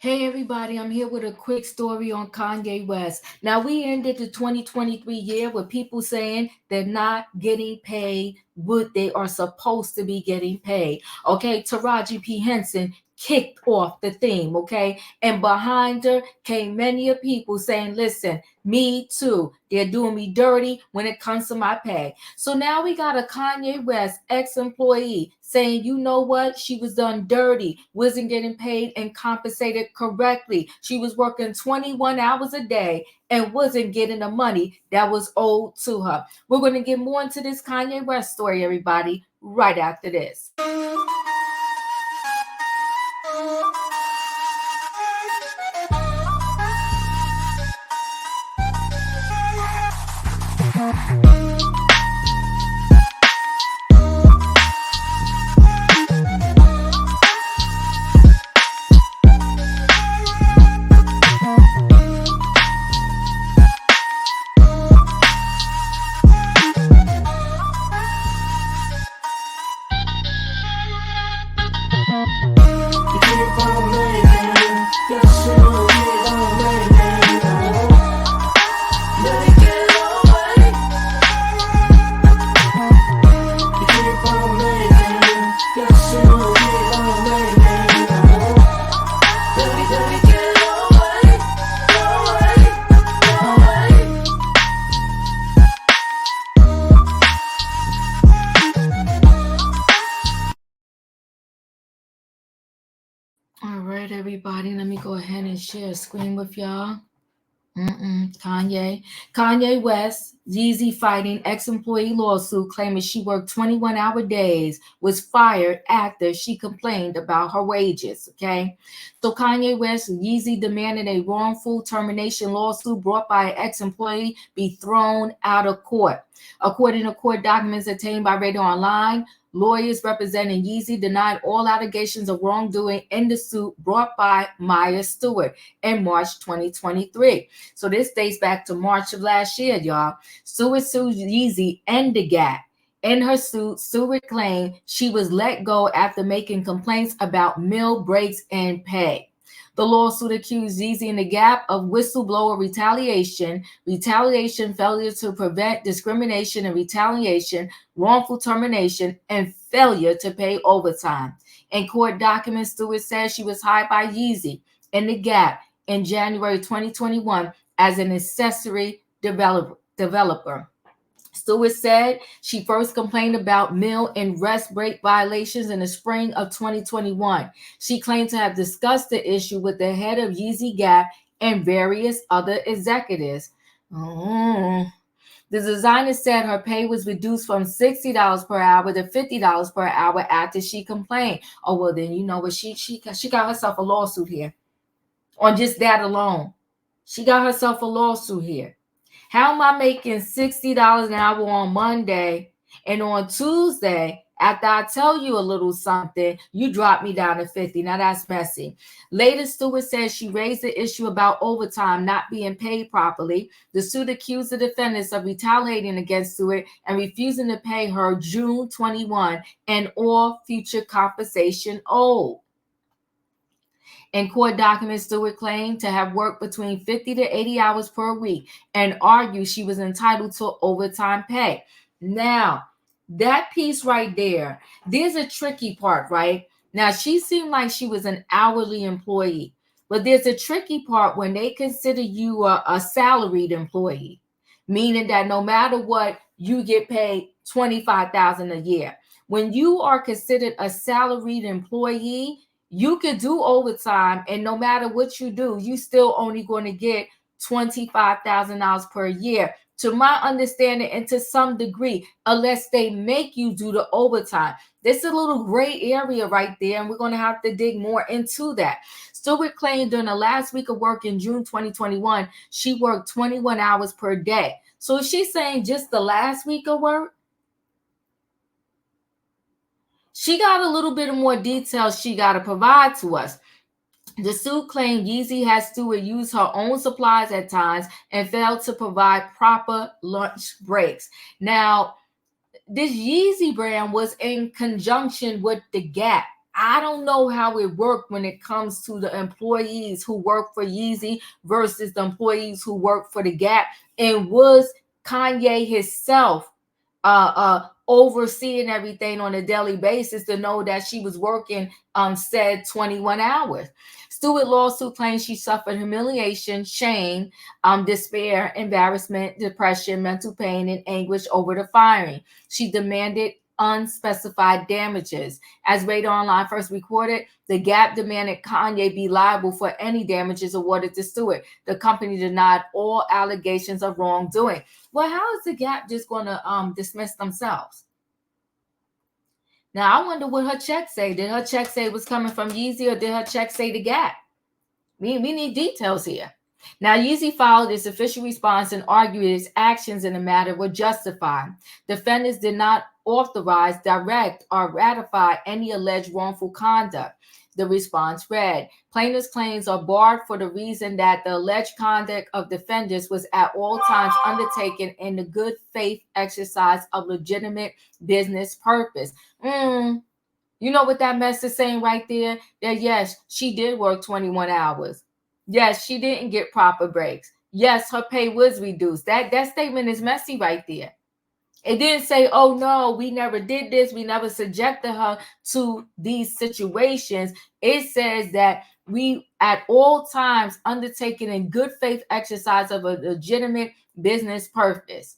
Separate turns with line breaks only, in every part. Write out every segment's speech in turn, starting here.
Hey everybody, I'm here with a quick story on Kanye West. Now we ended the 2023 year with people saying they're not getting paid what they are supposed to be getting paid. Okay, Taraji P. Henson kicked off the theme, okay? And behind her came many of people saying, listen, me too. They're doing me dirty when it comes to my pay. So now we got a Kanye West ex-employee saying, you know what? She was done dirty, wasn't getting paid and compensated correctly. She was working 21 hours a day and wasn't getting the money that was owed to her. We're going to get more into this Kanye West story, everybody, right after this. All right, everybody, let me go ahead and share a screen with y'all. Kanye West, Yeezy fighting ex-employee lawsuit claiming she worked 21-hour days, was fired after she complained about her wages. Okay, so Kanye West, Yeezy demanded a wrongful termination lawsuit brought by an ex-employee be thrown out of court. According to court documents obtained by Radio Online, lawyers representing Yeezy denied all allegations of wrongdoing in the suit brought by Maya Stewart in March 2023. So this dates back to March of last year, y'all. Stewart sued Yeezy and the Gap. In her suit, Stewart claimed she was let go after making complaints about meal breaks and pay. The lawsuit accused Yeezy and the Gap of whistleblower retaliation, failure to prevent discrimination and retaliation, wrongful termination, and failure to pay overtime. In court documents, Stewart said she was hired by Yeezy and the Gap in January 2021 as an accessory developer. Stewart said she first complained about meal and rest break violations in the spring of 2021. She claimed to have discussed the issue with the head of Yeezy Gap and various other executives. The designer said her pay was reduced from $60 per hour to $50 per hour after she complained. Oh, well, then you know what? She got herself a lawsuit here on just that alone. She got herself a lawsuit here. How am I making $60 an hour on Monday, and on Tuesday, after I tell you a little something, you drop me down to 50? Now that's messy. Later, Stewart says she raised the issue about overtime not being paid properly. The suit accused the defendants of retaliating against Stewart and refusing to pay her June 21 and all future compensation owed. In court documents, Stewart claimed to have worked between 50 to 80 hours per week and argued she was entitled to overtime pay. Now, that piece right there, there's a tricky part, right? Now, she seemed like she was an hourly employee, but there's a tricky part when they consider you a salaried employee, meaning that no matter what, you get paid $25,000 a year. When you are considered a salaried employee, you could do overtime, and no matter what you do, you still only going to get $25,000 per year, to my understanding, and to some degree, unless they make you do the overtime. There's a little gray area right there, and we're going to have to dig more into that. Stewart claimed during the last week of work in June 2021, she worked 21 hours per day. So is she saying just the last week of work? She got a little bit of more details she got to provide to us. The suit claimed Yeezy had Stewart use her own supplies at times and failed to provide proper lunch breaks. Now, this Yeezy brand was in conjunction with the Gap. I don't know how it worked when it comes to the employees who work for Yeezy versus the employees who work for the Gap. And was Kanye himself overseeing everything on a daily basis to know that she was working said 21 hours? Stewart lawsuit claims she suffered humiliation, shame, despair, embarrassment, depression, mental pain, and anguish over the firing. She demanded unspecified damages. As Radar Online first recorded, the Gap demanded Kanye be liable for any damages awarded to Stewart. The company denied all allegations of wrongdoing. Well, how is the Gap just going to dismiss themselves? Now, I wonder what her check say. Did her check say it was coming from Yeezy, or did her check say the Gap? We need details here. Now, Yeezy filed its official response and argued its actions in the matter were justified. Defendants did not authorize, direct, or ratify any alleged wrongful conduct. The response read, plaintiffs' claims are barred for the reason that the alleged conduct of defendants was at all times undertaken in the good faith exercise of legitimate business purpose. You know what that mess is saying right there? That yes, she did work 21 hours. Yes, she didn't get proper breaks. Yes, her pay was reduced. That statement is messy right there. It didn't say, oh no, we never did this. We never subjected her to these situations. It says that we at all times undertaken in good faith exercise of a legitimate business purpose.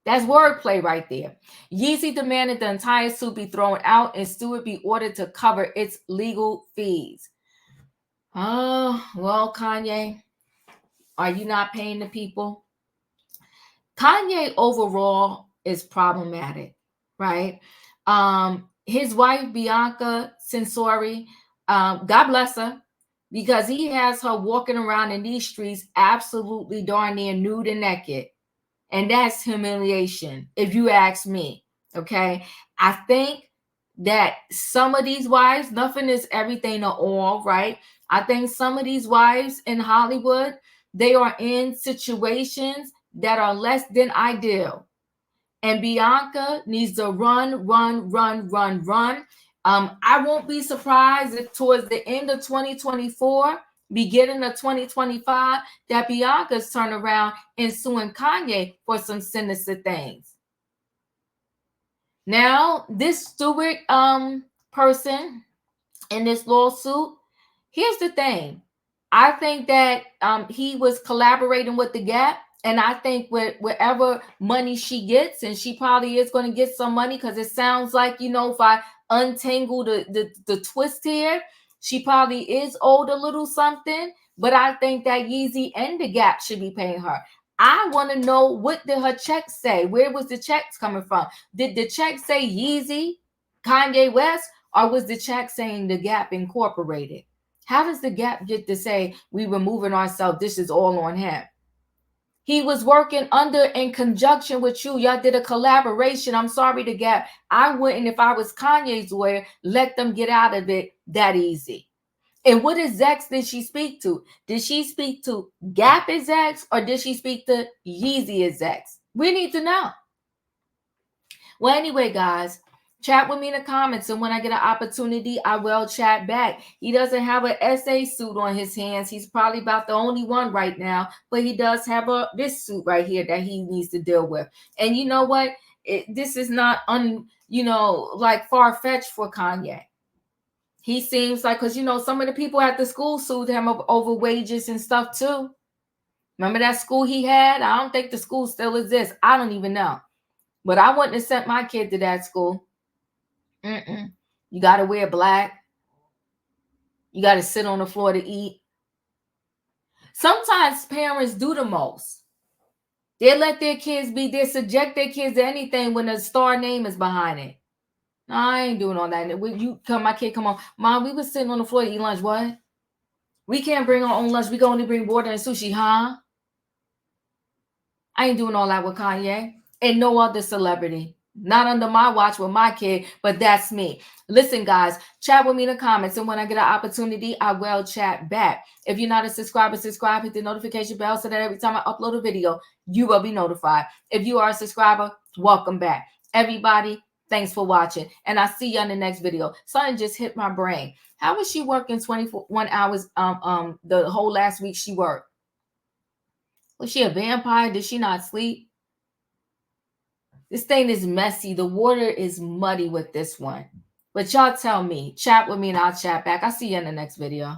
That's wordplay right there. Yeezy demanded the entire suit be thrown out and Stewart be ordered to cover its legal fees. Oh, well, Kanye, are you not paying the people? Kanye overall is problematic, right? His wife, Bianca Censori, God bless her, because he has her walking around in these streets absolutely darn near nude and naked. And that's humiliation, if you ask me. Okay. I think that some of these wives, nothing is everything at all, right? I think some of these wives in Hollywood, they are in situations that are less than ideal. And Bianca needs to run. I won't be surprised if towards the end of 2024, beginning of 2025, that Bianca's turn around and suing Kanye for some sinister things. Now, this Stewart person in this lawsuit, here's the thing. I think that he was collaborating with the Gap. And I think whatever money she gets, and she probably is going to get some money, because it sounds like, if I untangle the twist here, she probably is owed a little something. But I think that Yeezy and the Gap should be paying her. I want to know, what did her check say? Where was the checks coming from? Did the check say Yeezy, Kanye West, or was the check saying the Gap Incorporated? How does the Gap get to say we removing ourselves? This is all on him. He was working in conjunction with you. Y'all did a collaboration. I'm sorry, the Gap. I wouldn't, if I was Kanye's lawyer, let them get out of it that easy. And what execs did she speak to? Did she speak to Gap execs, or did she speak to Yeezy execs? We need to know. Well, anyway, guys, chat with me in the comments, and when I get an opportunity, I will chat back. He doesn't have an SA suit on his hands. He's probably about the only one right now, but he does have this suit right here that he needs to deal with. And you know what? This is not like far-fetched for Kanye. He seems like, because some of the people at the school sued him over wages and stuff too. Remember that school he had? I don't think the school still exists. I don't even know. But I wouldn't have sent my kid to that school. You got to wear black. You got to sit on the floor to eat. Sometimes parents do the most. They let their kids they subject their kids to anything when a star name is behind it. No, I ain't doing all that. My kid come on. Mom, we was sitting on the floor to eat lunch. What? We can't bring our own lunch. We can only bring water and sushi, huh? I ain't doing all that with Kanye. And no other celebrity. Not under my watch with my kid, but that's me. Listen, guys, chat with me in the comments. And when I get an opportunity, I will chat back. If you're not a subscriber, subscribe, hit the notification bell so that every time I upload a video, you will be notified. If you are a subscriber, welcome back. Everybody, Thanks for watching, and I'll see you on the next video. Something just hit my brain. How was she working 21 hours the whole last week she worked? Was she a vampire? Did she not sleep? This thing is messy. The water is muddy with this one. But y'all tell me. Chat with me and I'll chat back. I'll see you in the next video.